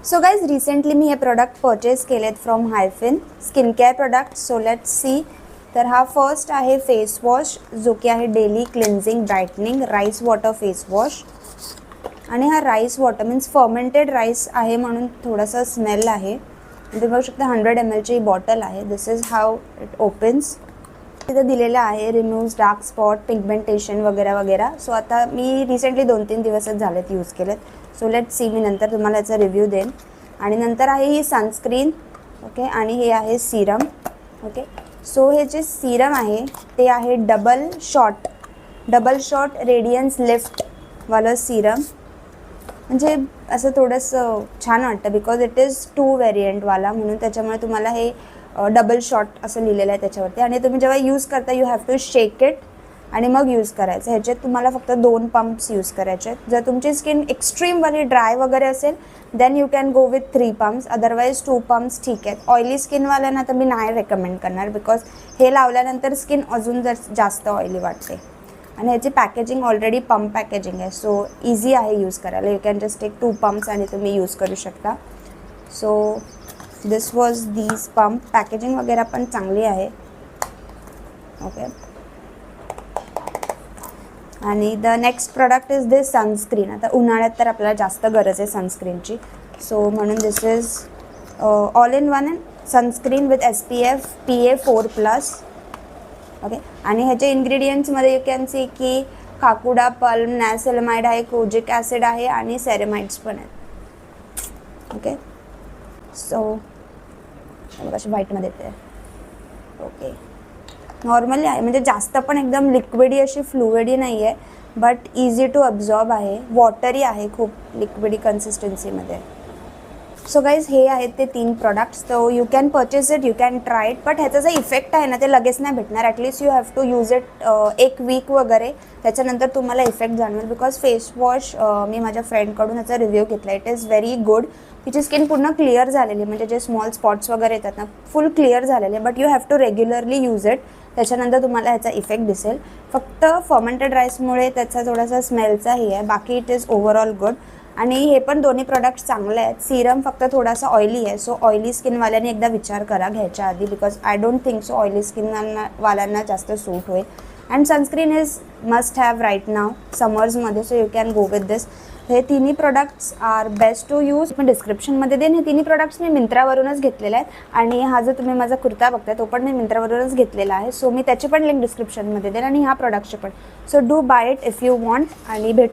So guys recently मी हे product purchase केलेत from Hyphen skin care product. So let's see. तर हा फर्स्ट आहे फेस वॉश जो की आहे daily cleansing brightening rice water face wash. आणि हा rice water means fermented rice आहे म्हणून थोडासा स्मेल आहे. तुम्ही बघू शकता 100 ml ची बॉटल आहे. दिस इज हाऊ इट ओपन्स. तिथं दिलेलं आहे रिमूव्स डार्क स्पॉट पिगमेंटेशन वगैरे वगैरे. सो आता मी रिसेंटली 2-3 दिवसच झालेत यूज केलेत. So let's C. मी नंतर तुम्हाला याचा रिव्ह्यू देईन. आणि नंतर आहे ही सनस्क्रीन. ओके. आणि हे आहे सिरम. ओके. सो हे जे सिरम आहे ते आहे डबल शॉट रेडियन्स लिफ्टवालं सिरम. म्हणजे असं थोडंसं छान वाटतं बिकॉज इट इज 2 व्हेरियंटवाला म्हणून त्याच्यामुळे तुम्हाला हे डबल शॉट असं लिहिलेलं आहे त्याच्यावरती. आणि तुम्ही जेव्हा यूज करता you have to shake it आणि मग यूज करायचं. ह्याच्यात तुम्हाला फक्त 2 पंप्स यूज करायचे आहेत. जर तुमची स्किन एक्स्ट्रीमवाली ड्राय वगैरे असेल then you can go with 3 pumps. Otherwise 2 pumps ठीक आहेत. ऑइली स्किनवाल्यांना तर मी नाही रेकमेंड करणार बिकॉज हे लावल्यानंतर स्किन अजून जास्त ऑइली वाटते. आणि ह्याची पॅकेजिंग ऑलरेडी पंप पॅकेजिंग आहे. सो इझी आहे यूज करायला. You can just take 2 pumps आणि तुम्ही यूज करू शकता. So this was these pump. Packaging वगैरे पण चांगली आहे. ओके. आणि the next product is this sunscreen. आता उन्हाळ्यात तर आपल्याला जास्त गरज आहे सनस्क्रीनची. सो म्हणून this is all in one sunscreen with SPF PA++. Okay. आणि ह्याचे इन्ग्रेडियंट्समध्ये यू कॅन सी की काकुडा पल्म नॅसेलमाइड आहे, कोजिक ॲसिड आहे आणि सेरेमाइड्स पण आहेत. ओके. सो कशी व्हाईटमध्ये येते. ओके. नॉर्मली आहे म्हणजे जास्त पण एकदम लिक्विडी अशी फ्लुइडी नाही आहे बट इझी टू अब्झॉर्ब आहे. वॉटरी आहे खूप लिक्विडी कन्सिस्टन्सीमध्ये. सो गाईज हे आहेत ते 3 प्रोडक्ट्स. तो you can purchase it, you can try it. But ह्याचा जो इफेक्ट आहे ना ते लगेच नाही भेटणार. At least you have to use it 1 week वगैरे. त्याच्यानंतर तुम्हाला इफेक्ट जाणवेल बिकॉज फेस वॉश मी माझ्या फ्रेंडकडून ह्याचा रिव्ह्यू घेतला. It is very good. तिची स्किन पूर्ण क्लिअर झालेली म्हणजे जे स्मॉल स्पॉट्स वगैरे येतात ना फुल क्लिअर झालेले. But you have to regularly use it. त्याच्यानंतर तुम्हाला ह्याचा इफेक्ट दिसेल. फक्त फर्मेंटेड राईसमुळे त्याचा थोडासा स्मेलचाही आहे. बाकी इट इज ओव्हरऑल गुड. आणि हे पण दोन्ही प्रोडक्ट्स चांगले आहेत. सिरम फक्त थोडासा ऑइली आहे. सो ऑइली स्किनवाल्यांनी एकदा विचार करा घ्यायच्या आधी because I don't think so oily स्किनवाल्यांना जास्त सूट होईल. And sunscreen is must have right now समर्समध्ये. So you can go with this. हे तिन्ही products are best to use. पण डिस्क्रिप्शनमध्ये देईन. हे तिन्ही प्रोडक्ट्स मी मिंत्रावरूनच घेतलेले आहेत. आणि हा जो तुम्ही माझा कुर्ता बघताय तो पण मी मिंत्रावरूनच घेतलेला आहे. सो मी त्याची पण लिंक डिस्क्रिप्शनमध्ये देईन आणि ह्या प्रोडक्टची पण. So do buy it if you want. आणि भेट